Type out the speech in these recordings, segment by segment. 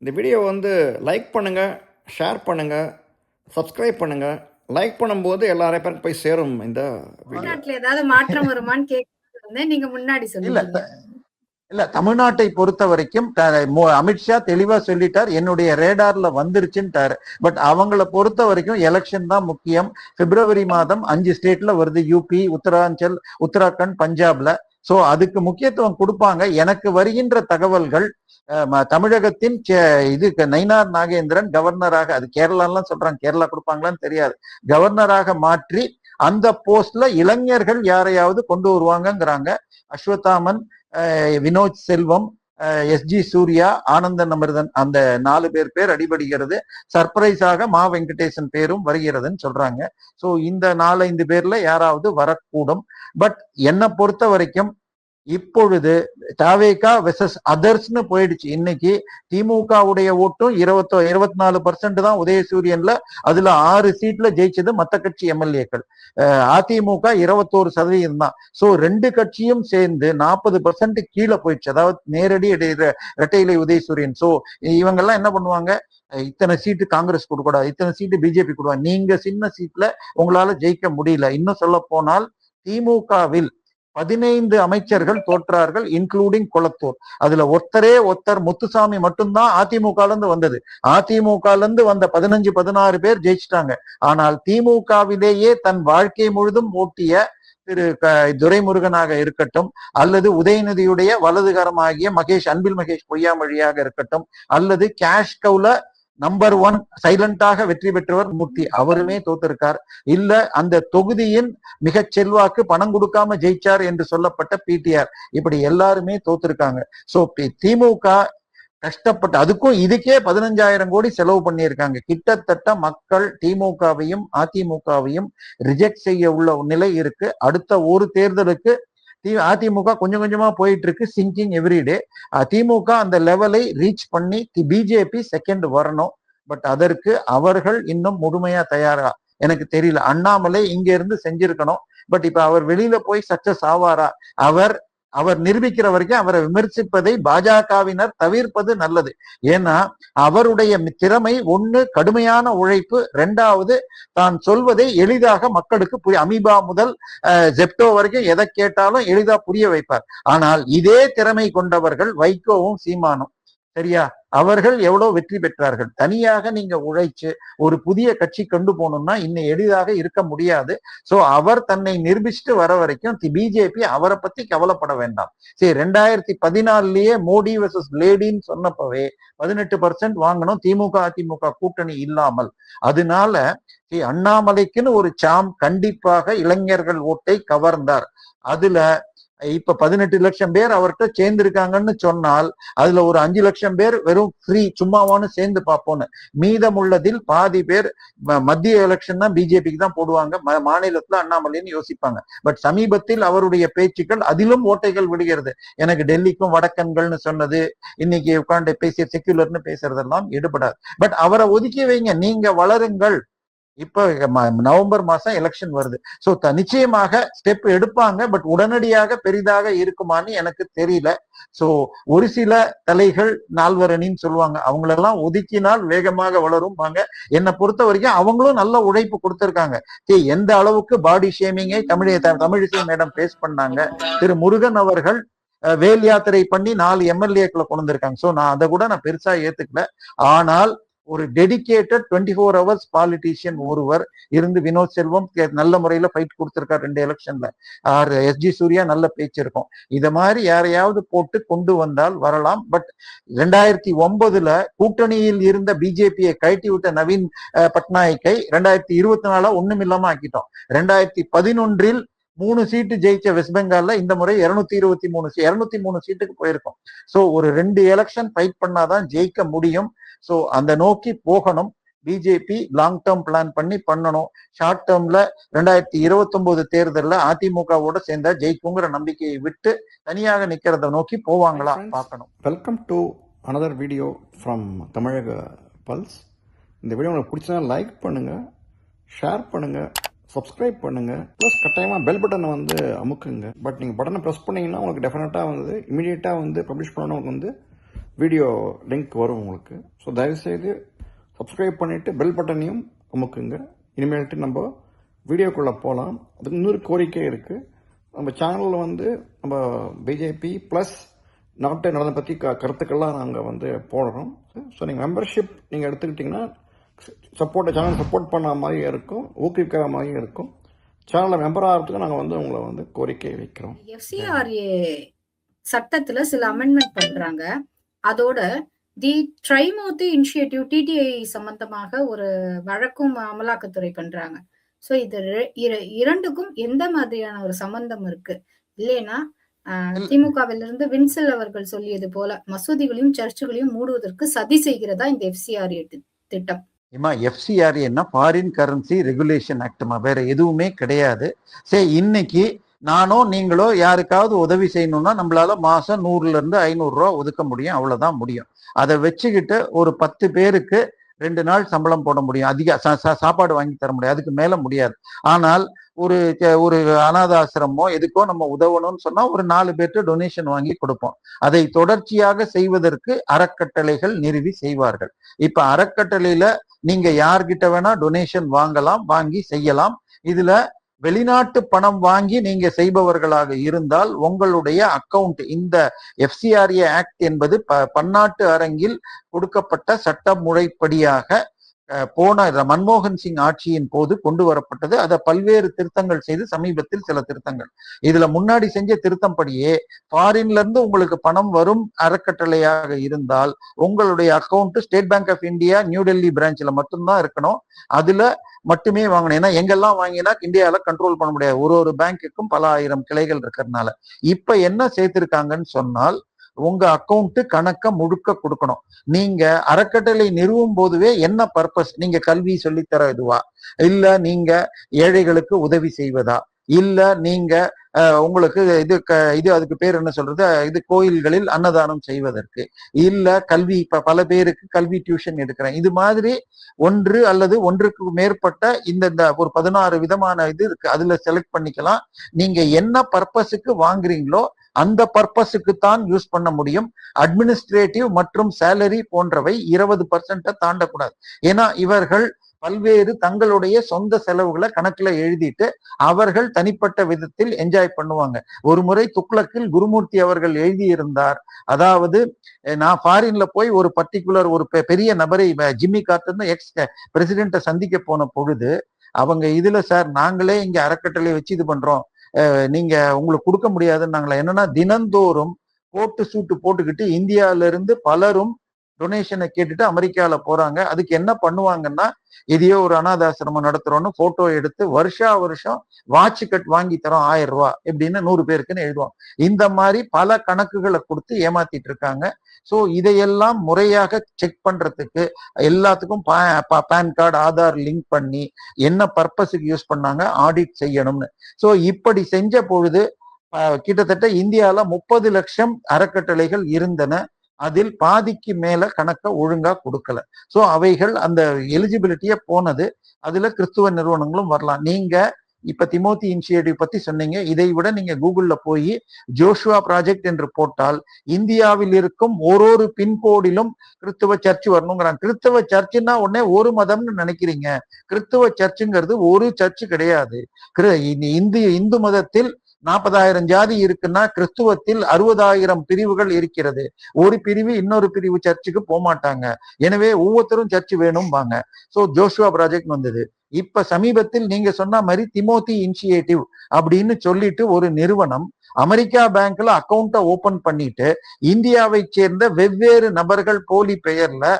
இந்த வீடியோ வந்து லைக் பண்ணுங்கள், ஷேர் பண்ணுங்கள், சப்ஸ்கிரைப் பண்ணுங்கள். லைக் பண்ணும்போது எல்லாரும் பேருக்கு போய் சேரும் இந்த வீடியோ. தமிழ்நாட்டுல ஏதாவது மாற்றம் வருமான்னு கேட்க நீங்க முன்னாடி சொல்லுங்க. இல்ல தமிழ்நாட்டை பொறுத்த வரைக்கும் அமித்ஷா தெளிவா சொல்லிட்டார், என்னுடைய ரேடார்ல வந்துருச்சுட்டாரு. பட் அவங்கள பொறுத்த வரைக்கும் எலெக்ஷன் தான் முக்கியம். பிப்ரவரி மாதம் 5 ஸ்டேட்ல வருது, யூபி, உத்தராஞ்சல், உத்தராகண்ட், பஞ்சாப்ல. சோ அதுக்கு முக்கியத்துவம் கொடுப்பாங்க. எனக்கு வருகின்ற தகவல்கள் தமிழகத்தின் நயினார் நாகேந்திரன் கவர்னராக, அது கேரளாலாம் சொல்றாங்க, கேரளா கொடுப்பாங்களான்னு தெரியாது, கவர்னராக மாற்றி அந்த போஸ்ட்ல இளைஞர்கள் யாரையாவது கொண்டு வருவாங்கங்கிறாங்க. அஸ்வத்தாமன், வினோத் செல்வம், எஸ்ஜி சூர்யா, ஆனந்தன் அமிர்தன், அந்த 4 பேர் அடிபடுகிறது. சர்ப்ரைஸாக மா வெங்கடேசன் பேரும் வருகிறதுன்னு சொல்றாங்க. சோ இந்த 4-5 பேர்ல யாராவது வரக்கூடும். பட் என்னை பொறுத்த வரைக்கும் இப்பொழுது தாவேகா வெர்சஸ் அதர்ஸ்னு போயிடுச்சு. இன்னைக்கு திமுகவுடைய ஓட்டும் 24% தான் உதயசூரியன்ல, அதுல 6 சீட்ல ஜெயிச்சது மத்த கட்சி எம்எல்ஏக்கள். அதிமுக 21% தான். சோ 2 கட்சியும் சேர்ந்து 40% கீழே போயிடுச்சு. அதாவது நேரடி இரட்டையிலை உதயசூரியன். சோ இவங்க எல்லாம் என்ன பண்ணுவாங்க, இத்தனை சீட்டு காங்கிரஸ் கொடுக்கூடாது, இத்தனை சீட்டு பிஜேபி கொடுவாங்க, நீங்க சின்ன சீட்ல உங்களால ஜெயிக்க முடியல. இன்னும் சொல்ல போனால் திமுகவில் 15 அமைச்சர்கள் தோற்றார்கள், இன்க்ளூடிங் கொளத்தூர். அதுல ஒருத்தர் முத்துசாமி மட்டும்தான் அதிமுக இருந்து வந்தது. அதிமுக இருந்து வந்த 15-16 பேர் ஜெயிச்சிட்டாங்க. ஆனால் திமுகவிலேயே தன் வாழ்க்கை முழுதும் ஓட்டிய திரு துரைமுருகனாக இருக்கட்டும், அல்லது உதயநிதியுடைய வலதுகரமாகிய அன்பில் மகேஷ் பொய்யாமொழியாக இருக்கட்டும், அல்லது கேஷ் கவுல நம்பர் 1 சைலண்டாக வெற்றி பெற்றவர் மூர்த்தி, அவருமே தோத்திருக்கார். இல்ல அந்த தொகுதியின் மிக செல்வாக்கு பணம் கொடுக்காம ஜெயிச்சார் என்று சொல்லப்பட்ட பிடிஆர், இப்படி எல்லாருமே தோத்திருக்காங்க. சோ திமுக கஷ்டப்பட்டு, அதுக்கும் இதுக்கே 15,000 கோடி செலவு பண்ணியிருக்காங்க. கிட்டத்தட்ட மக்கள் திமுகவையும் அதிமுகவையும் ரிஜெக்ட் செய்ய உள்ள நிலை இருக்கு. அடுத்த ஒரு தேர்தலுக்கு அதிமுக கொஞ்சம் கொஞ்சமா போயிட்டு இருக்கு, சிங்கிங் எவ்ரிடே. திமுக அந்த லெவலை ரீச் பண்ணி பிஜேபி செகண்ட் வரணும். பட் அதற்கு அவர்கள் இன்னும் முழுமையா தயாரா எனக்கு தெரியல. அண்ணாமலை இங்க இருந்து செஞ்சிருக்கணும். பட் இப்ப அவர் வெளியில போய் சக்சஸ் ஆவாரா? அவர் நிரூபிக்கிற வரைக்கும் அவரை விமர்சிப்பதை பாஜகவினர் தவிர்ப்பது நல்லது. ஏன்னா அவருடைய திறமை ஒண்ணு கடுமையான உழைப்பு, 2வது தான் சொல்வதை எளிதாக மக்களுக்கு அமீபா முதல் ஜெப்டோ வரைக்கும் எதை கேட்டாலும் எளிதா புரிய வைப்பார். ஆனால் இதே திறமை கொண்டவர்கள் வைகோவும் சீமானும், சரியா, அவர்கள் எவ்வளவு வெற்றி பெற்றார்கள். தனியாக நீங்க உழைச்சு ஒரு புதிய கட்சி கொண்டு போகணும்னா இன்னும் எளிதாக இருக்க முடியாது. சோ அவர் தன்னை நிரூபிச்சுட்டு வர வரைக்கும் பிஜேபி அவரை பத்தி கவலைப்பட வேண்டாம். சரி, 2014லயே மோடி வெர்சஸ் லேடின்னு சொன்னப்பவே 18% வாங்கணும் திமுக அதிமுக கூட்டணி இல்லாமல். அதனால அண்ணாமலைக்குன்னு ஒரு சாம் கண்டிப்பாக இளைஞர்கள் ஓட்டை கவர்ந்தார். அதுல இப்ப 18 லட்சம் பேர் அவர்கிட்ட சேர்ந்திருக்காங்கன்னு சொன்னால் அதுல ஒரு 5 லட்சம் பேர் வெறும் ஃப்ரீ சும்மாவான்னு சேர்ந்து பார்ப்போன்னு, மீதமுள்ளதில் பாதி பேர் மத்திய எலெக்ஷன் தான் பிஜேபிக்கு தான் போடுவாங்க, மாநிலத்துல அண்ணாமலைன்னு யோசிப்பாங்க. பட் சமீபத்தில் அவருடைய பேச்சுக்கள் அதிலும் ஓட்டைகள் விடுகிறது. எனக்கு டெல்லிக்கும் வடக்கன்கள்னு சொன்னது, இன்னைக்கு உட்காந்து பேசிய செக்யூலர்னு பேசுறதெல்லாம் எடுபடாது. பட் அவரை ஒதுக்கி வைங்க, நீங்க வளருங்கள். இப்ப நவம்பர் மாசம் எலெக்ஷன் வருது. சோ நிச்சயமாக ஸ்டெப் எடுப்பாங்க. பட் உடனடியாக பெரிதாக இருக்குமான்னு எனக்கு தெரியல. சோ ஒரு சில தலைகள் நால்வரணின்னு சொல்லுவாங்க, அவங்களெல்லாம் ஒதுக்கினால் வேகமாக வளரும் வாங்க. என்னை பொறுத்த வரைக்கும் அவங்களும் நல்ல உழைப்பு கொடுத்திருக்காங்க. எந்த அளவுக்கு பாடி ஷேமிங்கை தமிழிசை மேடம் பேஸ் பண்ணாங்க. திரு முருகன் அவர்கள் வேல் யாத்திரை பண்ணி 4 எம்எல்ஏக்களை கொண்டு வந்திருக்காங்க. சோ நான் அதை கூட நான் பெருசா ஏத்துக்கல. ஆனால் ஒரு டெடிகேட்டட் 24 ஹவர்ஸ் பாலிட்டிஷியன் ஒருவர் இருந்து, வினோத் செல்வம் நல்ல முறையில ஃபைட் கொடுத்திருக்கார் 2 எலெக்ஷன்ல. எஸ்ஜி சூர்யா நல்ல பேச்சு இருக்கும். இத மாதிரி யாரையாவது போட்டு கொண்டு வந்தால் வரலாம். பட் 2009ல கூட்டணியில் இருந்த பிஜேபியை கழட்டி விட்ட நவீன் பட்நாயக்கை 2024 ஒண்ணும் இல்லாம ஆக்கிட்டோம். 2011ல் 3 சீட்டு ஜெயிச்ச வெஸ்ட் பெங்கால்ல இந்த முறை 223 சீட்டுக்கு போயிருக்கும். சோ ஒரு 2 எலெக்ஷன் ஃபைட் பண்ணாதான் ஜெயிக்க முடியும். சோ அந்த நோக்கி போகணும். பிஜேபி லாங் டேர்ம் பிளான் பண்ணணும். ஷார்ட் டேர்ம்ல 2029 தேர்தலில் அதிமுகவோட சேர்ந்தா ஜெயிக்குங்கிற நம்பிக்கையை விட்டு தனியாக நிக்கிறத நோக்கி போவாங்களா பார்க்கணும். Welcome to another video from தமிழக பல்ஸ். இந்த வீடியோ உங்களுக்கு பிடிச்சா லைக் பண்ணுங்க, ஷேர் பண்ணுங்க, சப்ஸ்கிரைப் பண்ணுங்க, ப்ளஸ் கட்டாயமாக பெல் பட்டனை வந்து அமுக்குங்க. பட் நீங்கள் பட்டனை ப்ரெஸ் பண்ணீங்கன்னா உங்களுக்கு டெஃபினட்டாக வந்து இமீடியட்டாக வந்து பப்ளிஷ் பண்ணணும், உங்களுக்கு வந்து வீடியோ லிங்க் வரும் உங்களுக்கு. ஸோ தயவுசெய்து சப்ஸ்கிரைப் பண்ணிவிட்டு பெல் பட்டனையும் அமுக்குங்க. இனிமேல்ட்டு நம்ம வீடியோக்குள்ளே போகலாம். அதுக்கு இன்னொரு கோரிக்கை இருக்குது. நம்ம சேனலில் வந்து நம்ம பிஜேபி ப்ளஸ் நாட்டு நலனை பற்றி கருத்துக்கள்லாம் நாங்கள் போடுறோம். ஸோ நீங்கள் மெம்பர்ஷிப் நீங்கள் எடுத்துக்கிட்டிங்கன்னா சேனல் சப்போர்ட் பண்ண மாதிரி இருக்கும், ஊக்குவிக்கிற மாதிரி இருக்கும். சேனலில் மெம்பர் ஆகிறதுக்கு நாங்கள் உங்களை கோரிக்கை வைக்கிறோம். FCRA சட்டத்துல சில அமெண்ட்மெண்ட் பண்றாங்க. அதோட தி ட்ரைமூர்த்தி இனிஷியேட்டிவ் TTI சம்பந்தமாக ஒரு வழக்கும் அமலாக்கத்துறை பண்றாங்க. சோ இது இரண்டுக்கும் எந்த மாதிரியான ஒரு சம்பந்தம் இருக்கு? இல்லைன்னா திமுகவிலிருந்து வின்செல் அவர்கள் சொல்லியது போல மசூதிகளையும் சர்ச்சுகளையும் மூடுவதற்கு சதி செய்கிறதா இந்த FCRA திட்டம்? FCRA ஃபாரின் கரன்சி ரெகுலேஷன் ஆக்ட்மா, வேற எதுவுமே கிடையாது. சரி, இன்னைக்கு நானோ நீங்களோ யாருக்காவது உதவி செய்யணும்னா நம்மளால மாசம் 100 இருந்து 500 ரூபா ஒதுக்க முடியும், அவ்வளவுதான் முடியும். அதை வச்சுக்கிட்டு ஒரு 10 பேருக்கு 2 நாள் சம்பளம் போட முடியும், அதிக சாப்பாடு வாங்கி தர முடியும், அதுக்கு மேல முடியாது. ஆனால் ஒரு அனாதாசிரமோ எதுக்கோ நம்ம உதவணும்னு சொன்னா ஒரு 4 பேர்ட்டு டொனேஷன் வாங்கி கொடுப்போம். அதை தொடர்ச்சியாக செய்வதற்கு அறக்கட்டளைகள் நிறுவி செய்வார்கள். இப்ப அறக்கட்டளையில நீங்க யார்கிட்ட வேணா டொனேஷன் வாங்கலாம், வாங்கி செய்யலாம். இதுல வெளிநாட்டு பணம் வாங்கி நீங்க செய்பவர்களாக இருந்தால் உங்களுடைய அக்கவுண்ட், இந்த FCRA ஆக்ட் என்பது பன்னாட்டு அரங்கில் கொடுக்கப்பட்ட சட்ட முறைப்படியாக போன மன்மோகன் சிங் ஆட்சியின் போது கொண்டு வரப்பட்டது. அதை பல்வேறு திருத்தங்கள் செய்து சமீபத்தில் சில திருத்தங்கள், இதுல முன்னாடி செஞ்ச திருத்தம் படியே ஃபாரின்ல இருந்து உங்களுக்கு பணம் வரும் அறக்கட்டளையாக இருந்தால் உங்களுடைய account State Bank of India New Delhi பிரான்ச்ல மட்டும்தான் இருக்கணும். அதுல மட்டுமே வாங்கணும். ஏன்னா எங்கெல்லாம் வாங்கினா இந்தியாவில கண்ட்ரோல் பண்ண முடியாது, ஒரு பேங்குக்கும் பல ஆயிரம் கிளைகள் இருக்கிறதுனால. இப்ப என்ன சேர்த்திருக்காங்கன்னு சொன்னால் உங்க அக்கௌண்ட் கணக்க முழுக்க கொடுக்கணும். நீங்க அறக்கட்டளை நிறுவும் போதுவே என்ன பர்பஸ், நீங்க கல்வி சொல்லித்தர இதுவா, இல்ல நீங்க ஏழைகளுக்கு உதவி செய்வதா, இல்ல நீங்க உங்களுக்கு இது அதுக்கு பேர் என்ன சொல்றது, இது கோயில்களில் அன்னதானம் செய்வதற்கு, இல்ல கல்வி, இப்ப பல பேருக்கு கல்வி டியூஷன் எடுக்கிறேன், இது மாதிரி ஒன்று அல்லது ஒன்றுக்கு மேற்பட்ட இந்த ஒரு 16 விதமான இது இருக்கு. அதுல செலக்ட் பண்ணிக்கலாம். நீங்க என்ன பர்பஸுக்கு வாங்குறீங்களோ அந்த பர்பஸுக்கு தான் யூஸ் பண்ண முடியும். அட்மினிஸ்ட்ரேட்டிவ் மற்றும் சேலரி போன்றவை 20% தாண்டக்கூடாது. ஏன்னா இவர்கள் பல்வேறு தங்களுடைய சொந்த செலவுகளை கணக்குல எழுதிட்டு அவர்கள் தனிப்பட்ட விதத்தில் என்ஜாய் பண்ணுவாங்க. ஒரு முறை துக்ளக்கில் குருமூர்த்தி அவர்கள் எழுதியிருந்தார், அதாவது நான் ஃபாரின்ல போய் ஒரு பர்டிகுலர் ஒரு பெரிய நபரை, ஜிம்மி கார்ட்டர் எக்ஸ் பிரசிடென்ட்டை சந்திக்க போன பொழுது அவங்க இதுல சார் நாங்களே இங்க அறக்கட்டளை வச்சு இது பண்றோம், நீங்க உங்களுக்கு கொடுக்க முடியாதுன்னு நாங்களா. என்னன்னா தினந்தோறும் கோட்டு சூட்டு போட்டுக்கிட்டு இந்தியால இருந்து பலரும் டொனேஷனை கேட்டுட்டு அமெரிக்கால போறாங்க. அதுக்கு என்ன பண்ணுவாங்கன்னா, எதையோ ஒரு அனாதாசிரமம் நடத்துறோம்னு போட்டோ எடுத்து வருஷம் வாட்ச் கட் வாங்கி தரோம் 1000 ரூபாய் எப்படின்னு 100 பேருக்குன்னு எழுதுவோம். இந்த மாதிரி பல கணக்குகளை கொடுத்து ஏமாத்திட்டு இருக்காங்க. சோ இதையெல்லாம் முறையாக செக் பண்றதுக்கு எல்லாத்துக்கும் பேன் கார்டு, ஆதார் லிங்க் பண்ணி என்ன பர்பஸுக்கு யூஸ் பண்ணாங்க ஆடிட் செய்யணும்னு. சோ இப்படி செஞ்ச பொழுது கிட்டத்தட்ட இந்தியால 30 லட்சம் அறக்கட்டளைகள் இருந்தன. அதில் பாதிக்கு மேல கணக்க ஒழுங்கா கொடுக்கல. சோ அவைகள் அந்த எலிஜிபிலிட்டிய போனது. அதுல கிறிஸ்துவ நிறுவனங்களும் வரலாம். நீங்க இப்ப திமோத்தி இனிஷியேட்டிவ் பத்தி சொன்னீங்க. இதை விட நீங்க கூகுள்ல போய் ஜோஷுவா ப்ராஜெக்ட் என்று போட்டால் இந்தியாவில் இருக்கும் ஒரு பின்கோடிலும் கிறிஸ்துவ சர்ச் வரணுங்கிறாங்க. கிறிஸ்தவ சர்ச்சுன்னா உடனே ஒரு மதம்னு நினைக்கிறீங்க. கிறிஸ்துவ சர்ச்சுங்கிறது ஒரு சர்ச்சு கிடையாது. இந்து மதத்தில் 40,000 ஜாதி இருக்குன்னா கிறிஸ்துவத்தில் 60,000 பிரிவுகள் இருக்கிறது. ஒரு பிரிவு இன்னொரு பிரிவு சர்ச்சுக்கு போக மாட்டாங்க. எனவே ஒவ்வொருத்தரும் சர்ச் வேணும் வாங்க. சோ ஜோஷுவா ப்ராஜெக்ட் வந்தது. இப்ப சமீபத்தில் நீங்க சொன்ன மாதிரி திமோத்தி இனிஷியேட்டிவ் அப்படின்னு சொல்லிட்டு ஒரு நிறுவனம் அமெரிக்கா பேங்க்ல அக்கௌண்ட ஓபன் பண்ணிட்டு இந்தியாவை சேர்ந்த வெவ்வேறு நபர்கள் போலி பெயர்ல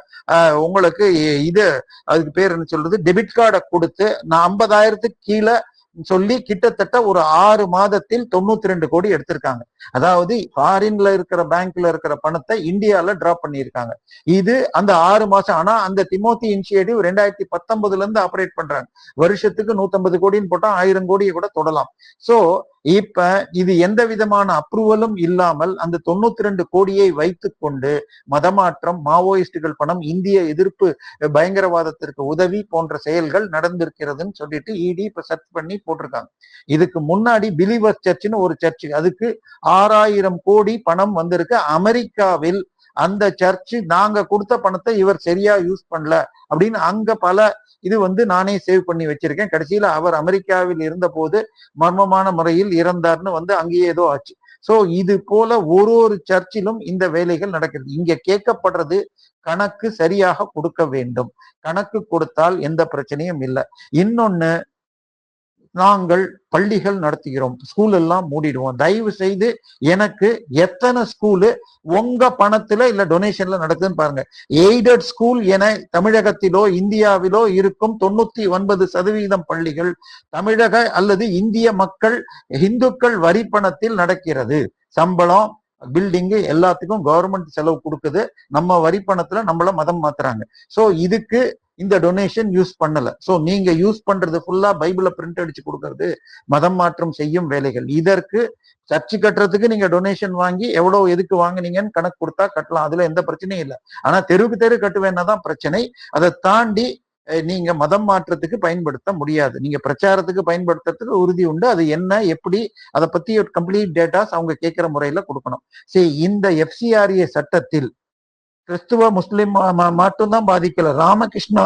உங்களுக்கு இது அதுக்கு பேர் என்ன சொல்றது, டெபிட் கார்டை கொடுத்து நான் 50,000க்கு கீழே சொல்லி கிட்டத்தட்ட ஒரு 6 மாதத்தில் 92 கோடி எடுத்திருக்காங்க. அதாவது ஃபாரின்ல இருக்கிற பேங்க்ல இருக்கிற பணத்தை இந்தியால டிராப் பண்ணியிருக்காங்க. இது அந்த 6 மாசம். ஆனா அந்த திமோத்தி இனிஷியேட்டிவ் 2019 இருந்து ஆபரேட் பண்றாங்க. வருஷத்துக்கு 150 கோடின்னு போட்டா 1000 கோடியை கூட தொடலாம். சோ இப்ப இது எந்த விதமான அப்ரூவலும் இல்லாமல் அந்த 92 கோடியை வைத்துக் கொண்டு மதமாற்றம், மாவோயிஸ்டுகள் பணம், இந்திய எதிர்ப்பு, பயங்கரவாதத்திற்கு உதவி போன்ற செயல்கள் நடந்திருக்கிறதுன்னு சொல்லிட்டு இடி இப்ப சர்ச் பண்ணி போட்டிருக்காங்க. இதுக்கு முன்னாடி பிலீவர்ஸ் சர்ச்னு ஒரு சர்ச், அதுக்கு 6000 கோடி பணம் வந்திருக்கு. அமெரிக்காவில் அந்த சர்ச்சு நாங்க கொடுத்த பணத்தை இவர் சரியா யூஸ் பண்ணல அப்படின்னு அங்க பல இது நானே சேவ் பண்ணி வச்சிருக்கேன். கடைசியில அவர் அமெரிக்காவில் இருந்த போது மர்மமான முறையில் இறந்தார்னு அங்கேயே ஏதோ ஆச்சு. சோ இது போல ஒரு சர்ச்சிலும் இந்த வேலைகள் நடக்கிறது. இங்க கேட்கப்படுறது கணக்கு சரியாக கொடுக்க வேண்டும். கணக்கு கொடுத்தால் எந்த பிரச்சனையும் இல்லை. இன்னொன்னு, நாங்கள் பள்ளிகள் நடத்துகிறோம், ஸ்கூல் எல்லாம் மூடிடுவோம். தயவு செய்து எனக்கு எத்தனை ஸ்கூலு உங்க பணத்துல இல்ல டொனேஷன்ல நடக்குதுன்னு பாருங்க. எய்டட் ஸ்கூல் என தமிழகத்திலோ இந்தியாவிலோ இருக்கும் 99% பள்ளிகள் தமிழக அல்லது இந்திய மக்கள் இந்துக்கள் வரி பணத்தில் நடக்கிறது. சம்பளம், பில்டிங் எல்லாத்துக்கும் கவர்மெண்ட் செலவு கொடுக்குது. நம்ம வரி பணத்துல நம்மள மதம் மாத்துறாங்க. சோ இதுக்கு இந்த டொனேஷன் யூஸ் பண்ணல. சோ நீங்க யூஸ் பண்றது ஃபுல்லா பைபிளை பிரிண்ட் அடிச்சு கொடுக்கறது மதம் மாற்றம் செய்யும் வேலைகள். இதற்கு சர்ச்சு கட்டுறதுக்கு நீங்க டொனேஷன் வாங்கி எவ்வளவு எதுக்கு வாங்குனீங்கன்னு கணக்கு கொடுத்தா கட்டலாம், அதுல எந்த பிரச்சனையும் இல்லை. ஆனா தெருவுக்கு தெரு கட்டுவேன்னா தான் பிரச்சனை. அதை தாண்டி நீங்க மதம் மாற்றத்துக்கு பயன்படுத்த முடியாது. நீங்க பிரச்சாரத்துக்கு பயன்படுத்துறதுக்கு உறுதி உண்டு. அது என்ன, எப்படி, அதை பத்தி ஒரு கம்ப்ளீட் டேட்டாஸ் அவங்க கேட்கிற முறையில கொடுக்கணும். சரி, இந்த FCRA சட்டத்தில் கிறிஸ்துவ முஸ்லிம் மட்டும்தான் பாதிக்கல. ராமகிருஷ்ணா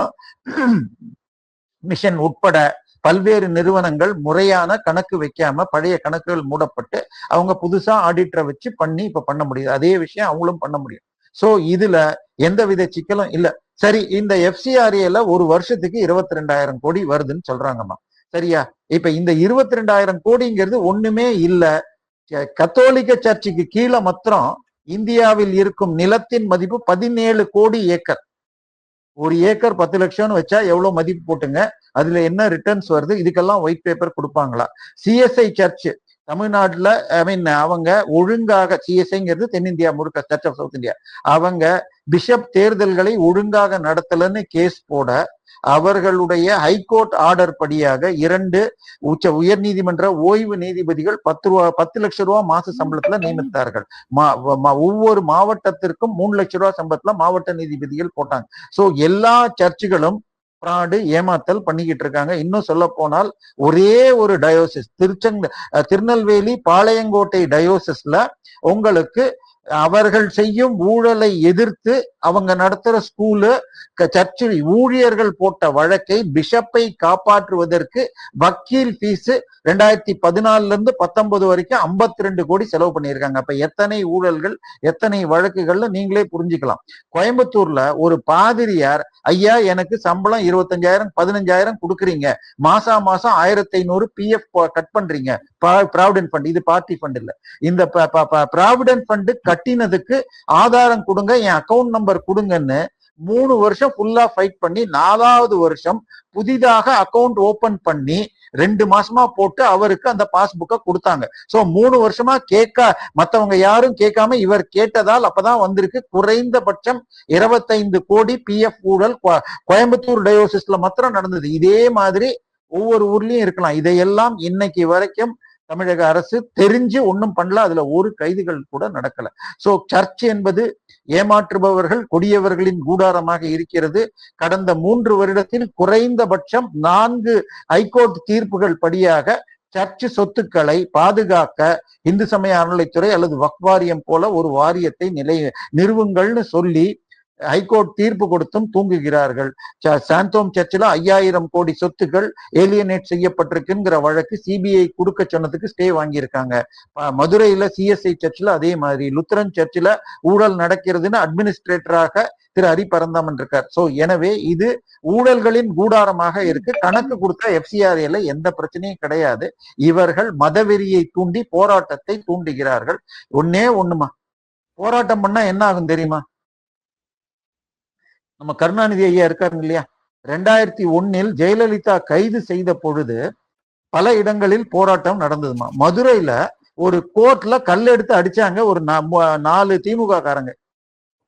மிஷன் உட்பட பல்வேறு நிறுவனங்கள் முறையான கணக்கு வைக்காம பழைய கணக்குகள் மூடப்பட்டு அவங்க புதுசா ஆடிட்டரை வச்சு பண்ணி இப்ப பண்ண முடியுது. அதே விஷயம் அவங்களும் பண்ண முடியும். சோ இதுல எந்தவித சிக்கலும் இல்ல. சரி, இந்த FCRAல ஒரு வருஷத்துக்கு 22,000 கோடி வருதுன்னு சொல்றாங்கம்மா, சரியா? இப்ப இந்த 22,000 கோடிங்கிறது ஒண்ணுமே இல்ல. கத்தோலிக்க சர்ச்சுக்கு கீழே மாத்திரம் இந்தியாவில் இருக்கும் நிலத்தின் மதிப்பு 17 கோடி ஏக்கர். ஒரு ஏக்கர் 10 லட்சம்னு வச்சா எவ்வளவு மதிப்பு போட்டுங்க, அதுல என்ன ரிட்டர்ன்ஸ் வருது, இதுக்கெல்லாம் ஒயிட் பேப்பர் கொடுப்பாங்களா? CSI சர்ச் தமிழ்நாட்டுல அவங்க ஒழுங்காக, CSIங்கிறது தென்னிந்தியா முழுக்க, சர்ச் ஆஃப் சவுத் இந்தியா, அவங்க பிஷப் தேர்தல்களை ஒழுங்காக நடத்தலன்னு கேஸ் போட அவர்களுடைய ஹைகோர்ட் ஆர்டர் படியாக 2 உயர் நீதிமன்ற ஓய்வு நீதிபதிகள் 10 லட்சம் ரூபாய் மாச சம்பளத்துல நியமித்தார்கள். ஒவ்வொரு மாவட்டத்திற்கும் 3 லட்சம் ரூபாய் சம்பளத்துல மாவட்ட நீதிபதிகள் போட்டாங்க. சோ எல்லா சர்ச்சுகளும் ஃப்ராடு, ஏமாத்தல் பண்ணிக்கிட்டு இருக்காங்க. இன்னும் சொல்ல போனால் ஒரே ஒரு டயோசிஸ், திருநெல்வேலி பாளையங்கோட்டை டயோசிஸ்ல உங்களுக்கு அவர்கள் செய்யும் ஊழலை எதிர்த்து அவங்க நடத்துற ஸ்கூலு சர்ச்சு ஊழியர்கள் போட்ட வழக்கை பிஷப்பை காப்பாற்றுவதற்கு வக்கீல் ஃபீஸ் 2014 இருந்து 19 வரைக்கும் 52 கோடி செலவு பண்ணியிருக்காங்க. அப்ப எத்தனை ஊழல்கள், எத்தனை வழக்குகள்னு நீங்களே புரிஞ்சுக்கலாம். கோயம்புத்தூர்ல ஒரு பாதிரியார், ஐயா எனக்கு சம்பளம் 25,000 15,000 கொடுக்குறீங்க, மாசம் 1,500 PF கட் பண்றீங்க, ப்ராவிடன்ட் ஃபண்ட், இது பார்ட்டி ஃபண்ட் இல்ல, இந்த ப்ராவிடன்ட் ஃபண்ட் கட்டினதுக்கு ஆதாரம் கொடுங்க, என் அக்கௌண்ட் நம்பர் கொடுங்கன்னு 3 வருஷம் ஃபுல்லா ஃபைட் பண்ணி 4வது வருஷம் புதிதாக அக்கௌண்ட் ஓபன் பண்ணி 2 மாசமா போட்டு அவருக்கு அந்த பாஸ்புக்கை கொடுத்தாங்க. சோ 3 வருஷமா மத்தவங்க யாரும் கேட்காம இவர் கேட்டதால் அப்பதான் வந்திருக்கு. குறைந்தபட்சம் 25 கோடி PF ஊழல் கோயம்புத்தூர் டயோசிஸ்ல மாத்திரம் நடந்தது. இதே மாதிரி ஒவ்வொரு ஊர்லயும் இருக்கலாம். இதையெல்லாம் இன்னைக்கு வரைக்கும் தமிழக அரசு தெரிஞ்சு ஒன்னும் பண்ணல. அதுல ஒரு கைதுகள் கூட நடக்கல. சோ சர்ச் என்பது ஏமாற்றுபவர்கள், கொடியவர்களின் கூடாரமாக இருக்கிறது. கடந்த 3 வருடத்தில் குறைந்தபட்சம் 4 ஹைகோர்ட் தீர்ப்புகள் படியாக சர்ச் சொத்துக்களை பாதுகாக்க இந்து சமய அறநிலைத்துறை அல்லது வக்ஃப் வாரியம் போல ஒரு வாரியத்தை நிறுவுங்கள்னு சொல்லி ஹைகோர்ட் தீர்ப்பு கொடுத்தும் தூங்குகிறார்கள். சாந்தோம் சர்ச்சில் 5,000 கோடி சொத்துக்கள் ஏலியனேட் செய்யப்பட்டிருக்குங்கிற வழக்கு CBI கொடுக்க சொன்னதுக்கு ஸ்டே வாங்கியிருக்காங்க. மதுரையில CSI சர்ச்சில் அதே மாதிரி, லுத்தரன் சர்ச்சில் ஊழல் நடக்கிறதுன்னு அட்மினிஸ்ட்ரேட்டராக திரு ஹரி பரந்தாமன் இருக்கார். சோ எனவே இது ஊழல்களின் கூடாரமாக இருக்கு. கணக்கு கொடுத்த FCRAல எந்த பிரச்சனையும் கிடையாது. இவர்கள் மதவெறியை தூண்டி போராட்டத்தை தூண்டுகிறார்கள். ஒண்ணுமா, போராட்டம் பண்ணா என்ன ஆகும் தெரியுமா? நம்ம கருணாநிதி ஐயா இருக்காருங்க இல்லையா, 2001 ஜெயலலிதா கைது செய்த பொழுது பல இடங்களில் போராட்டம் நடந்ததுமா. மதுரையில ஒரு கோர்ட்ல கல் எடுத்து அடிச்சாங்க ஒரு 4 திமுக காரங்க,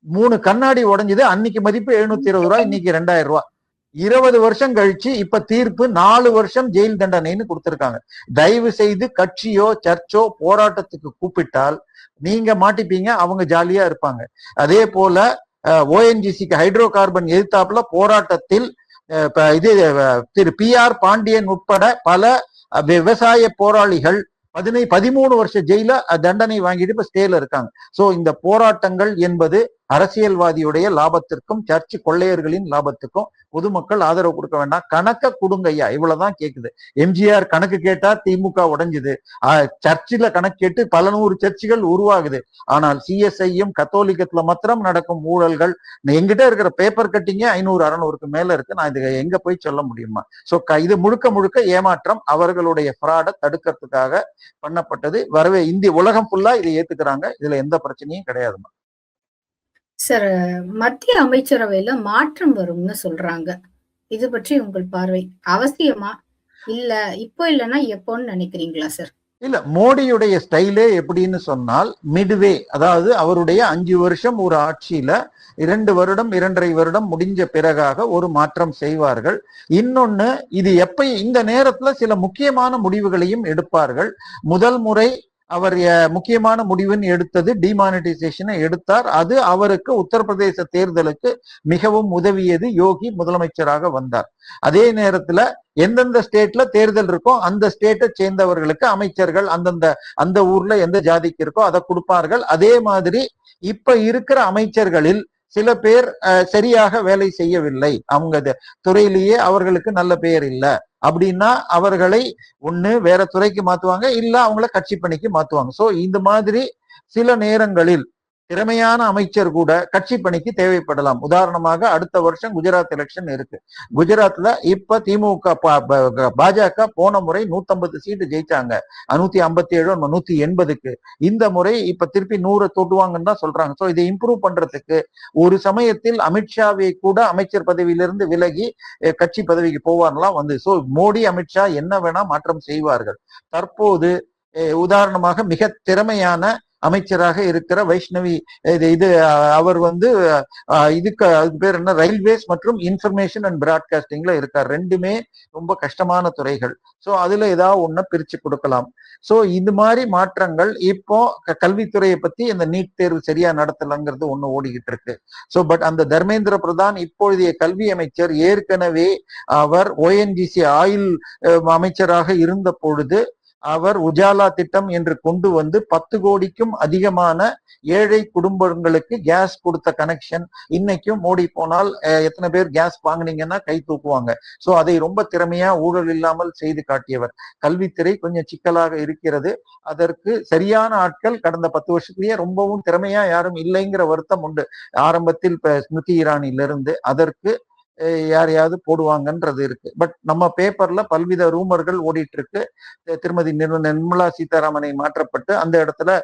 3 கண்ணாடி உடைஞ்சது. அன்னைக்கு மதிப்பு 720 ரூபாய், இன்னைக்கு 2,000 ரூபாய். 20 வருஷம் கழிச்சு இப்ப தீர்ப்பு 4 வருஷம் ஜெயில் தண்டனைன்னு கொடுத்திருக்காங்க. தயவு செய்து கட்சியோ சர்ச்சோ போராட்டத்துக்கு கூப்பிட்டால் நீங்க மாட்டிப்பீங்க, அவங்க ஜாலியா இருப்பாங்க. அதே போல ONGCக்கு ஹைட்ரோ கார்பன் எதிர்த்தாப்புல போராட்டத்தில் திரு PR பாண்டியன் உட்பட பல விவசாய போராளிகள் 13 வருஷ ஜெயில தண்டனை வாங்கிட்டு இப்ப ஸ்டேல இருக்காங்க. சோ இந்த போராட்டங்கள் என்பது அரசியல்வாதியுடைய லாபத்திற்கும் சர்ச் கொள்ளையர்களின் லாபத்துக்கும் பொதுமக்கள் ஆதரவு கொடுக்க வேண்டாம். கணக்க கொடுங்க ஐயா, இவ்வளவுதான் கேக்குது. எம்ஜிஆர் கணக்கு கேட்டா திமுக உடைஞ்சுது, சர்ச்சில் கணக்கு கேட்டு பல 100 சர்ச்சுகள் உருவாகுது. ஆனால் சிஎஸ்ஐயும் கத்தோலிக்கத்துல மாத்திரம் நடக்கும் ஊழல்கள், எங்கிட்ட இருக்கிற பேப்பர் கட்டிங்க 500-600க்கு மேல இருக்கு. நான் இது எங்க போய் சொல்ல முடியுமா? சோ இது முழுக்க முழுக்க ஏமாற்றம், அவர்களுடைய ஃப்ராடை தடுக்கிறதுக்காக பண்ணப்பட்டது. வரவே இந்திய உலகம் ஃபுல்லா இதை ஏத்துக்கிறாங்க, இதுல எந்த பிரச்சனையும் கிடையாதுமா. சார், மத்திய அமைச்சரவையில மாற்றம் வரும்னு சொல்றாங்க. இது பற்றி உங்கள் பார்வை அவசியமா? இல்ல இப்போ இல்லைன்னா எப்போன்னு நினைக்கிறீங்களா சார்? இல்ல, மோடியுடைய ஸ்டைலே எப்படின்னு சொன்னால் மிட்வே, அதாவது அவருடைய 5 வருஷம் ஒரு ஆட்சியில 2 வருடம் 2.5 வருடம் முடிஞ்ச பிறகாக ஒரு மாற்றம் செய்வார்கள். இன்னொன்னு, இது எப்ப இந்த நேரத்துல சில முக்கியமான முடிவுகளையும் எடுப்பார்கள். முதல் முறை அவர் முக்கியமான முடிவுன்னு எடுத்தது டிமானிட்டைசேஷனை எடுத்தார். அது அவருக்கு உத்தரப்பிரதேச தேர்தலுக்கு மிகவும் உதவியது. யோகி முதலமைச்சராக வந்தார். அதே நேரத்துல எந்தெந்த ஸ்டேட்ல தேர்தல் இருக்கோ அந்த ஸ்டேட்டை சேர்ந்தவர்களுக்கு அமைச்சர்கள் அந்த ஊர்ல எந்த ஜாதிக்கு இருக்கோ அதை கொடுப்பார்கள். அதே மாதிரி இப்ப இருக்கிற அமைச்சர்களில் சில பேர் சரியாக வேலை செய்யவில்லை, அவங்க துறையிலேயே அவர்களுக்கு நல்ல பெயர் இல்லை அப்படின்னா அவர்களை ஒண்ணு வேற துறைக்கு மாத்துவாங்க, இல்ல அவங்கள கட்சி பணிக்கு மாத்துவாங்க. சோ இந்த மாதிரி சில நேரங்களில் திறமையான அமைச்சர் கூட கட்சி பணிக்கு தேவைப்படலாம். உதாரணமாக அடுத்த வருஷம் குஜராத் எலெக்ஷன் இருக்கு. குஜராத்ல இப்ப திமுக பாஜக போன முறை 150 சீட்டு ஜெயிச்சாங்க, 157 180க்கு. இந்த முறை இப்ப திருப்பி 100 தொட்டுவாங்கன்னு தான் சொல்றாங்க. சோ இதை இம்ப்ரூவ் பண்றதுக்கு ஒரு சமயத்தில் அமித்ஷாவை கூட அமைச்சர் பதவியிலிருந்து விலகி கட்சி பதவிக்கு போவார்லாம் வந்து. சோ மோடி அமித்ஷா என்ன வேணா மாற்றம் செய்வார்கள். தற்போது உதாரணமாக மிக திறமையான அமைச்சராக இருக்கிற வைஷ்ணவி, இது அவர் வந்து இதுக்கு பேர் என்ன, ரயில்வேஸ் மற்றும் இன்ஃபர்மேஷன் அண்ட் பிராட்காஸ்டிங்ல இருக்கார். ரெண்டுமே ரொம்ப கஷ்டமான துறைகள். சோ அதுல ஏதாவது ஒண்ணு பிரிச்சு கொடுக்கலாம். சோ இது மாதிரி மாற்றங்கள் இப்போ கல்வித்துறையை பத்தி இந்த நீட் தேர்வு சரியா நடத்தலங்கிறது ஒண்ணு ஓடிக்கிட்டு இருக்கு. சோ பட் அந்த தர்மேந்திர பிரதான் இப்பொழுதைய கல்வி அமைச்சர் ஏற்கனவே அவர் ONGC ஆயில் அமைச்சராக இருந்த பொழுது அவர் உஜாலா திட்டம் என்று கொண்டு வந்து 10 கோடிக்கும் அதிகமான ஏழை குடும்பங்களுக்கு கேஸ் கொடுத்த கனெக்ஷன். இன்னைக்கும் மோடி போனால் எத்தனை பேர் கேஸ் வாங்கினீங்கன்னா கை தூக்குவாங்க. சோ அதை ரொம்ப திறமையா ஊழல் இல்லாமல் செய்து காட்டியவர். கல்வித்துறை கொஞ்சம் சிக்கலாக இருக்கிறது. அதற்கு சரியான ஆட்கள் கடந்த 10 வருஷத்துலயே ரொம்பவும் திறமையா யாரும் இல்லைங்கிற வருத்தம் உண்டு. ஆரம்பத்தில் ஸ்மிருதி இரானிலிருந்து அதற்கு யாரையாவது போடுவாங்கன்றது இருக்கு. பட் நம்ம பேப்பர்ல பல்வித ரூமர்கள் ஓடிட்டு இருக்கு. திருமதி நிர்மலா சீதாராமனை மாற்றப்பட்டு அந்த இடத்துல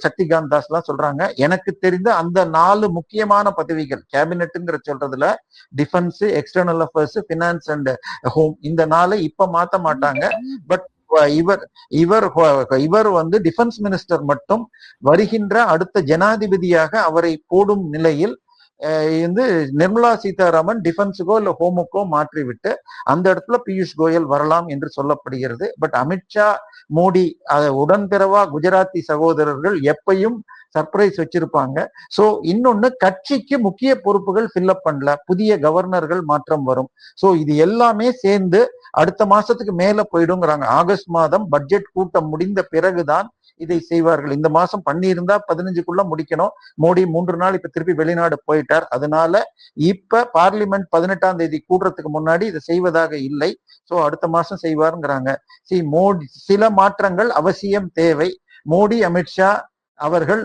சக்திகாந்த் தாஸ் எல்லாம் சொல்றாங்க. எனக்கு தெரிந்த அந்த 4 முக்கியமான பதவிகள் கேபினெட்டுங்கிற சொல்றதுல defence, external affairs, finance and home, இந்த 4 இப்ப மாத்த மாட்டாங்க. பட் இவர் வந்து டிஃபென்ஸ் மினிஸ்டர் மட்டும் வருகின்ற அடுத்த ஜனாதிபதியாக அவரை போடும் நிலையில் வந்து நிர்மலா சீதாராமன் டிஃபென்ஸுக்கோ இல்ல ஹோமுக்கோ மாற்றிவிட்டு அந்த இடத்துல பியூஷ் கோயல் வரலாம் என்று சொல்லப்படுகிறது. பட் அமித்ஷா, மோடி உடன்பிறவா குஜராத்தி சகோதரர்கள் எப்பையும் சர்ப்ரைஸ் வச்சிருப்பாங்க. சோ இன்னொன்னு, கட்சிக்கு முக்கிய பொறுப்புகள் ஃபில்அப் பண்ணல, புதிய கவர்னர்கள் மாற்றம் வரும். சோ இது எல்லாமே சேர்ந்து அடுத்த மாசத்துக்கு மேல போயிடுங்கிறாங்க. ஆகஸ்ட் மாதம் பட்ஜெட் கூட்டம் முடிந்த பிறகுதான் இதை செய்வார்கள். இந்த மாசம் பண்ணியிருந்தா 15க்குள்ள முடிக்கணும். மோடி 3 நாள் இப்ப திருப்பி வெளிநாடு போயிட்டார். அதனால இப்ப பார்லிமெண்ட் 18ஆம் தேதி கூடுறதுக்கு முன்னாடி இதை செய்வதாக இல்லை. சோ அடுத்த மாசம் செய்வாருங்கிறாங்க. மோடி சில மாற்றங்கள் அவசியம் தேவை. மோடி, அமித்ஷா அவர்கள்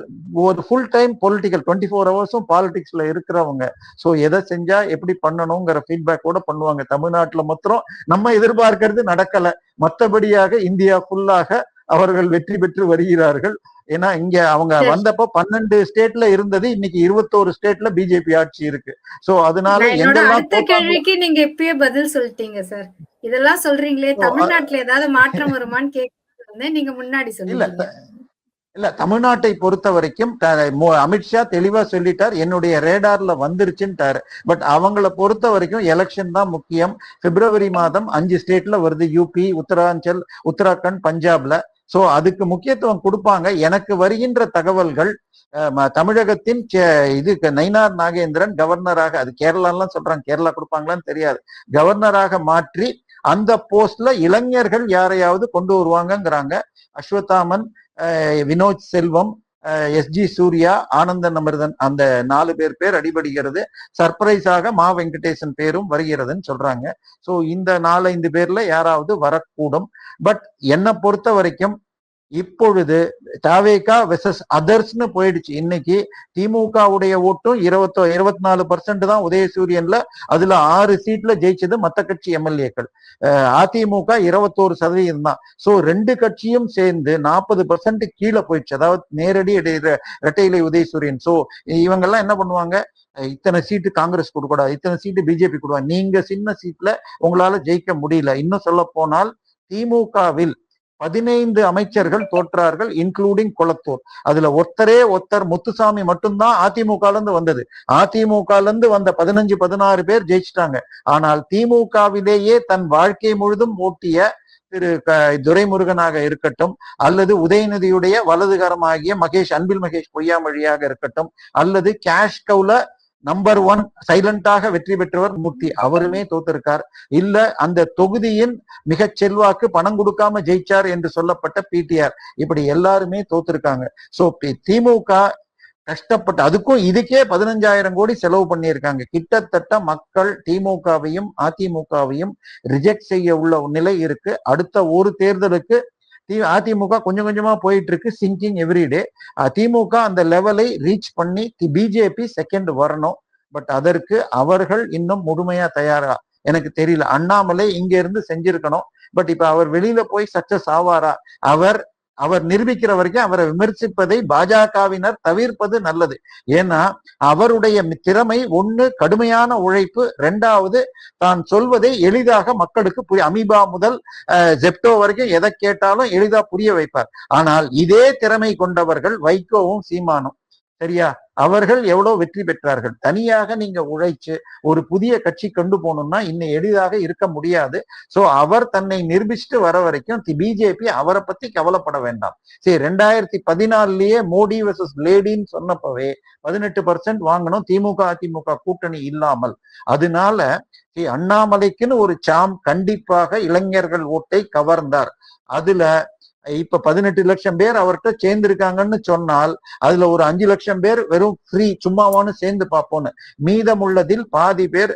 ஒரு ஃபுல் டைம் பொலிட்டிக்கல் 24 ஹவர்ஸும் பாலிடிக்ஸ்ல இருக்கிறவங்க. சோ எதை செஞ்சா எப்படி பண்ணணுங்கிற ஃபீட்பேக்கோட பண்ணுவாங்க. தமிழ்நாட்டுல மாத்திரம் நம்ம எதிர்பார்க்கிறது நடக்கல, மற்றபடியாக இந்தியா ஃபுல்லாக அவர்கள் வெற்றி பெற்று வருகிறார்கள். ஏன்னா இங்க அவங்க வந்தப்போ 12 ஸ்டேட்ல இருந்தது, இன்னைக்கு 21 ஸ்டேட்ல பிஜேபி ஆட்சி இருக்கு. சோ அதனால அடுத்த கேள்விக்கு நீங்க இப்பயே பதில் சொல்லிட்டீங்க சார். இதெல்லாம் சொல்றீங்களே, தமிழ்நாட்டுல ஏதாவது மாற்றம் வருமான்னு கேட்க நீங்க முன்னாடி சொல்லுங்க. இல்ல, தமிழ்நாட்டை பொறுத்த வரைக்கும் அமித்ஷா தெளிவா சொல்லிட்டார், என்னுடைய ரேடார்ல வந்துருச்சுட்டாரு. பட் அவங்கள பொறுத்த வரைக்கும் எலெக்ஷன் தான் முக்கியம். பிப்ரவரி மாதம் 5 ஸ்டேட்ல வருது, யூபி, உத்தராஞ்சல், உத்தராகண்ட், பஞ்சாப்ல. சோ அதுக்கு முக்கியத்துவம் கொடுப்பாங்க. எனக்கு வருகின்ற தகவல்கள் தமிழகத்தின் இதுக்கு நயினார் நாகேந்திரன் கவர்னராக, அது கேரளாலாம் சொல்றாங்க, கேரளா கொடுப்பாங்களான்னு தெரியாது, கவர்னராக மாற்றி அந்த போஸ்ட்ல இளைஞர்கள் யாரையாவது கொண்டு வருவாங்கங்கிறாங்க. அஸ்வத்தாமன், வினோத் செல்வம், எஸ்ஜி சூர்யா, ஆனந்தன் அமிர்தன் அந்த 4 பேர் அடிபடுகிறது. சர்ப்ரைஸாக மா வெங்கடேசன் பேரும் வருகிறதுன்னு சொல்றாங்க. சோ இந்த 4-5 பேர்ல யாராவது வரக்கூடும். பட் என்னை பொறுத்த வரைக்கும் இப்பொழுது தாவேகா வெர்சஸ் அதர்ஸ்னு போயிடுச்சு. இன்னைக்கு திமுகவுடைய ஓட்டும் 24% தான் உதயசூரியன்ல. அதுல 6 சீட்ல ஜெயிச்சது மத்த கட்சி எம்எல்ஏக்கள். அதிமுக 21% தான். சோ 2 கட்சியும் சேர்ந்து 40% கீழே போயிடுச்சு. அதாவது நேரடி இரட்டை இலை உதயசூரியன். சோ இவங்கெல்லாம் என்ன பண்ணுவாங்க, இத்தனை சீட்டு காங்கிரஸ் கொடுக்கூடாது, இத்தனை சீட்டு பிஜேபி கொடுவாங்க. நீங்க சின்ன சீட்ல உங்களால ஜெயிக்க முடியல. இன்னும் சொல்ல போனால் திமுகவில் 15 அமைச்சர்கள் தோற்றார்கள், இன்க்ளூடிங் கொளத்தூர். அதுல ஒருத்தர் முத்துசாமி மட்டும்தான் அதிமுக இருந்து வந்தது. அதிமுக இருந்து வந்த 15-16 பேர் ஜெயிச்சிட்டாங்க. ஆனால் திமுகவிலேயே தன் வாழ்க்கை முழுதும் ஓட்டிய திரு துரைமுருகனாக இருக்கட்டும், அல்லது உதயநிதியுடைய வலதுகரமாகிய அன்பில் மகேஷ் பொய்யாமொழியாக இருக்கட்டும், அல்லது கேஷ் கவுல நம்பர் 1 சைலண்டாக வெற்றி பெற்றவர் மூர்த்தி, அவருமே தோத்திருக்கார். இல்ல அந்த தொகுதியின் மிக செல்வாக்கு பணம் கொடுக்காம ஜெயிச்சார் என்று சொல்லப்பட்ட பிடிஆர், இப்படி எல்லாருமே தோத்திருக்காங்க. சோ திமுக கஷ்டப்பட்டு அதுக்கும் இதுக்கே 15,000 கோடி செலவு பண்ணியிருக்காங்க. கிட்டத்தட்ட மக்கள் திமுகவையும் அதிமுகவையும் ரிஜெக்ட் செய்ய உள்ள நிலை இருக்கு. அடுத்த ஒரு தேர்தலுக்கு அதிமுக கொஞ்சம் கொஞ்சமா போயிட்டு இருக்கு, சிங்கிங் எவ்ரிடே. திமுக அந்த லெவலை ரீச் பண்ணி பிஜேபி செகண்ட் வரணும். பட் அதற்கு அவர்கள் இன்னும் முழுமையா தயாரா எனக்கு தெரியல. அண்ணாமலை இங்க இருந்து செஞ்சிருக்கணும். பட் இப்ப அவர் வெளியில போய் சக்சஸ் ஆவாரா? அவர் நிரூபிக்கிற வரைக்கும் அவரை விமர்சிப்பதை பாஜகவினர் தவிர்ப்பது நல்லது. ஏன்னா அவருடைய திறமை ஒண்ணு கடுமையான உழைப்பு, 2வது தான் சொல்வதை எளிதாக மக்களுக்கு அமீபா முதல் ஜெப்டோ வரைக்கும் எதை கேட்டாலும் எளிதா புரிய வைப்பார். ஆனால் இதே திறமை கொண்டவர்கள் வைகோவும் சீமானும், சரியா, அவர்கள் எவ்வளவு வெற்றி பெற்றார்கள். தனியாக நீங்க உழைச்சு ஒரு புதிய கட்சி கொண்டு போகணும்னா இன்னும் எளிதாக இருக்க முடியாது. சோ அவர் தன்னை நிரூபிச்சுட்டு வர வரைக்கும் பிஜேபி அவரை பத்தி கவலைப்பட வேண்டாம். சரி, 2014லயே மோடி வெர்சஸ் லேடின்னு சொன்னப்பவே 18% வாங்கணும் திமுக அதிமுக கூட்டணி இல்லாமல். அதனால அண்ணாமலைக்குன்னு ஒரு சாம் கண்டிப்பாக இளைஞர்கள் ஓட்டை கவர்ந்தார். அதுல இப்ப 18 லட்சம் பேர் அவர்கிட்ட சேர்ந்திருக்காங்கன்னு சொன்னால் அதுல ஒரு 5 லட்சம் பேர் வெறும் ஃப்ரீ சும்மாவான்னு சேர்ந்து பார்ப்போன்னு. மீதமுள்ளதில் பாதி பேர்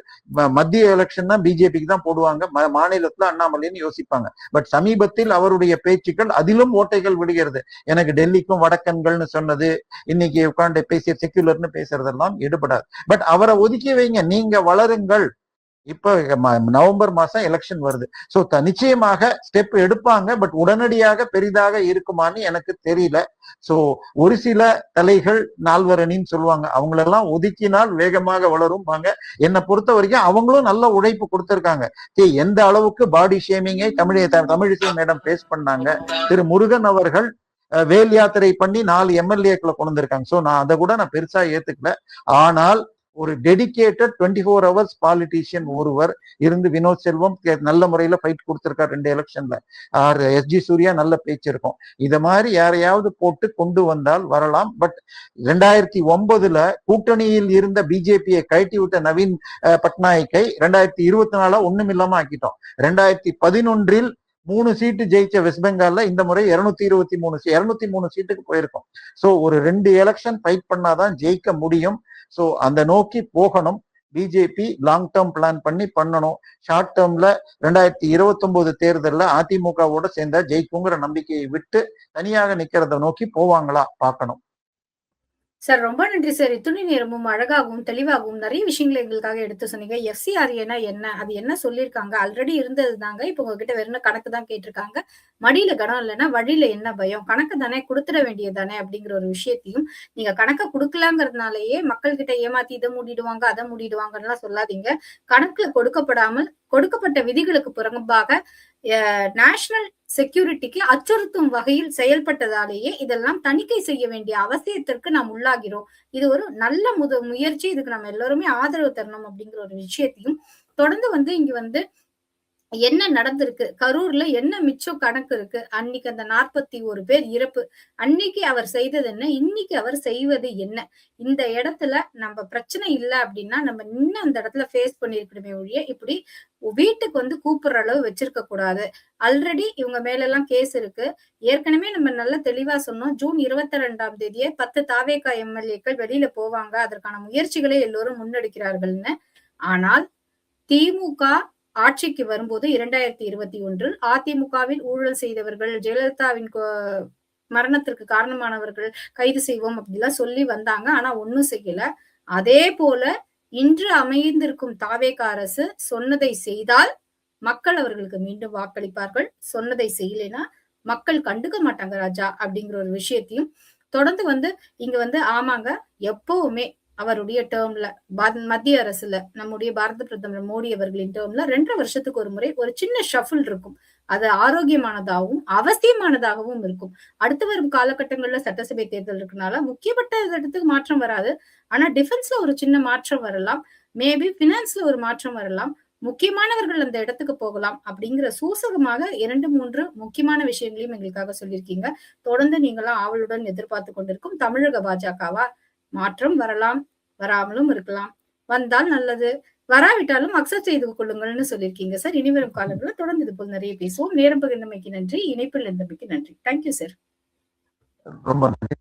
மத்திய எலெக்ஷன் தான் பிஜேபிக்கு தான் போடுவாங்க, மாநிலத்துல அண்ணாமலைன்னு யோசிப்பாங்க. பட் சமீபத்தில் அவருடைய பேச்சுக்கள் அதிலும் ஓட்டைகள் விடுகிறது. எனக்கு டெல்லிக்கும் வடக்கன்கள்னு சொன்னது, இன்னைக்கு உட்காந்து பேசிய செக்யூலர்னு பேசுறதெல்லாம் எடுபடாது. பட் அவரை ஒதுக்கி வைங்க, நீங்க வளருங்கள். இப்ப நவம்பர் மாசம் எலெக்ஷன் வருது. சோ நிச்சயமாக ஸ்டெப் எடுப்பாங்க. பட் உடனடியாக பெரிதாக இருக்குமான்னு எனக்கு தெரியல. சோ ஒரு சில தலைகள் நால்வரணின்னு சொல்லுவாங்க, அவங்களெல்லாம் ஒதுக்கினால் வேகமாக வளரும் வாங்க. என்னை பொறுத்த வரைக்கும் அவங்களும் நல்ல உழைப்பு கொடுத்திருக்காங்க. எந்த அளவுக்கு பாடி ஷேமிங்கை தமிழிசை மேடம் பேஸ் பண்ணாங்க. திரு முருகன் அவர்கள் வேல் யாத்திரை பண்ணி 4 எம்எல்ஏக்களை கொண்டு வந்திருக்காங்க. சோ நான் அதை கூட நான் பெருசா ஏத்துக்கல. ஆனால் ஒரு டெடிகேட்டட் 24 ஹவர்ஸ் பாலிட்டிஷியன் ஒருவர் இருந்து வினோத் செல்வம் நல்ல முறையில ஃபைட் கொடுத்திருக்கார் 2 எலெக்ஷன்ல. எஸ்ஜி சூர்யா நல்ல பேச்சு இருக்கும். இத மாதிரி யாரையாவது போட்டு கொண்டு வந்தால் வரலாம். பட் 2009 கூட்டணியில் இருந்த பிஜேபியை கழட்டி விட்ட நவீன் பட்நாயக்கை 2024 ஒண்ணும் இல்லாம ஆக்கிட்டோம். 2011 3 சீட்டு ஜெயிச்ச வெஸ்ட் பெங்கால்ல இந்த முறை 223 சீட்டுக்கு போயிருக்கும். சோ ஒரு 2 எலெக்ஷன் ஃபைட் பண்ணாதான் ஜெயிக்க முடியும். சோ அந்த நோக்கி போகணும். பிஜேபி லாங் டேர்ம் பிளான் பண்ணணும். ஷார்ட் டேர்ம்ல 2029 தேர்தல்ல அதிமுகவோட சேர்ந்தா ஜெயிக்குங்கிற நம்பிக்கையை விட்டு தனியாக நிக்கிறத நோக்கி போவாங்களா பார்க்கணும். சார் ரொம்ப நன்றி சார். இத்துணை நேரமும் அழகாகவும் தெளிவாகவும் நிறைய விஷயங்களை எங்களுக்காக எடுத்து சொன்னீங்க. எஃப்சிஆர்ஏனா என்ன, அது என்ன சொல்லியிருக்காங்க, ஆல்ரெடி இருந்தது தாங்க. இப்ப உங்ககிட்ட வெறும் கணக்கு தான் கேட்டிருக்காங்க. மடியில கனம் இல்லைன்னா வழியில என்ன பயம், கணக்கு தானே கொடுத்துட வேண்டியது தானே அப்படிங்கிற ஒரு விஷயத்தையும் நீங்க கணக்கை கொடுக்கலாங்கிறதுனாலயே மக்கள் கிட்ட ஏமாத்தி இதை மூடிடுவாங்க அதை மூடிடுவாங்கன்னு சொல்லாதீங்க. கணக்குல கொடுக்கப்பட்ட விதிகளுக்கு புறம்பாக நேஷனல் செக்யூரிட்டிக்கு அச்சுறுத்தும் வகையில் செயல்பட்டதாலேயே இதெல்லாம் தணிக்கை செய்ய வேண்டிய அவசியத்திற்கு நாம் உள்ளாகிறோம். இது ஒரு நல்ல முயற்சி. இதுக்கு நம்ம எல்லாருமே ஆதரவு தரணும் அப்படிங்கிற ஒரு விஷயத்தையும் தொடர்ந்து இங்க என்ன நடந்திருக்கு, கரூர்ல என்ன மிச்சம் கணக்கு இருக்கு, அன்னைக்கு அந்த 41 பேர் இறப்பு, அன்னைக்கு அவர் செய்தது என்ன, இன்னைக்கு அவர் செய்வது என்ன, இந்த இடத்துல நம்ம பிரச்சனை இல்ல அப்படின்னா நம்ம இன்னும் அந்த இடத்துல ஃபேஸ் பண்ணிருக்கணுமே ஒழிய இப்படி வீட்டுக்கு வந்து கூப்பிடுற அளவு வச்சிருக்க கூடாது. ஆல்ரெடி இவங்க மேல எல்லாம் கேஸ் இருக்கு. ஏற்கனவே நம்ம நல்லா தெளிவா சொன்னோம். ஜூன் 22ஆம் தேதியே 10 தாவேகா எம்எல்ஏக்கள் வெளியில போவாங்க, அதற்கான முயற்சிகளை எல்லோரும் முன்னெடுக்கிறார்கள்னு. ஆனால் திமுக ஆட்சிக்கு வரும்போது 2021 அதிமுகவில் ஊழல் செய்தவர்கள், ஜெயலலிதாவின் மரணத்திற்கு காரணமானவர்கள் கைது செய்வோம் அப்படிலாம் சொல்லி வந்தாங்க. ஆனா ஒண்ணும் செய்யல. அதே போல இன்று அமைந்திருக்கும் தாவேகா அரசு சொன்னதை செய்தால் மக்கள் அவர்களுக்கு மீண்டும் வாக்களிப்பார்கள். சொன்னதை செய்யலைன்னா மக்கள் கண்டுக்க மாட்டாங்க ராஜா அப்படிங்கிற ஒரு விஷயத்தையும் தொடர்ந்து வந்து இங்க வந்து ஆமாங்க, எப்பவுமே அவருடைய டேர்ம்ல மத்திய அரசுல நம்முடைய பாரத பிரதமர் மோடி அவர்களின் டேர்ம்ல 2.5 வருஷத்துக்கு ஒரு முறை ஒரு சின்ன ஷஃபிள் இருக்கும். அது ஆரோக்கியமானதாகவும் அவசியமானதாகவும் இருக்கும். அடுத்து வரும் காலகட்டங்கள்ல சட்டசபை தேர்தல் இருக்கனால முக்கியப்பட்ட இடத்துக்கு மாற்றம் வராது. ஆனா டிஃபென்ஸ்ல ஒரு சின்ன மாற்றம் வரலாம். மேபி பினான்ஸ்ல ஒரு மாற்றம் வரலாம். முக்கியமானவர்கள் அந்த இடத்துக்கு போகலாம் அப்படிங்கிற சூசகமாக 2-3 முக்கியமான விஷயங்களையும் எங்களுக்காக சொல்லியிருக்கீங்க. தொடர்ந்து நீங்களாம் ஆவலுடன் எதிர்பார்த்து கொண்டிருக்கும் தமிழக பாஜகவா மாற்றம் வரலாம், வராமலும் இருக்கலாம். வந்தால் நல்லது, வராவிட்டாலும் அக்செப்ட் செய்து கொள்ளுங்கள்னு சொல்லியிருக்கீங்க சார். இனிவரும் காலங்களில் தொடர்ந்து இது போல் நிறைய பேசுவோம். நேரம் பகிர்ந்தமைக்கு நன்றி, இணைப்பில் இருந்தமைக்கு நன்றி. Thank you sir. ரொம்ப நன்றி.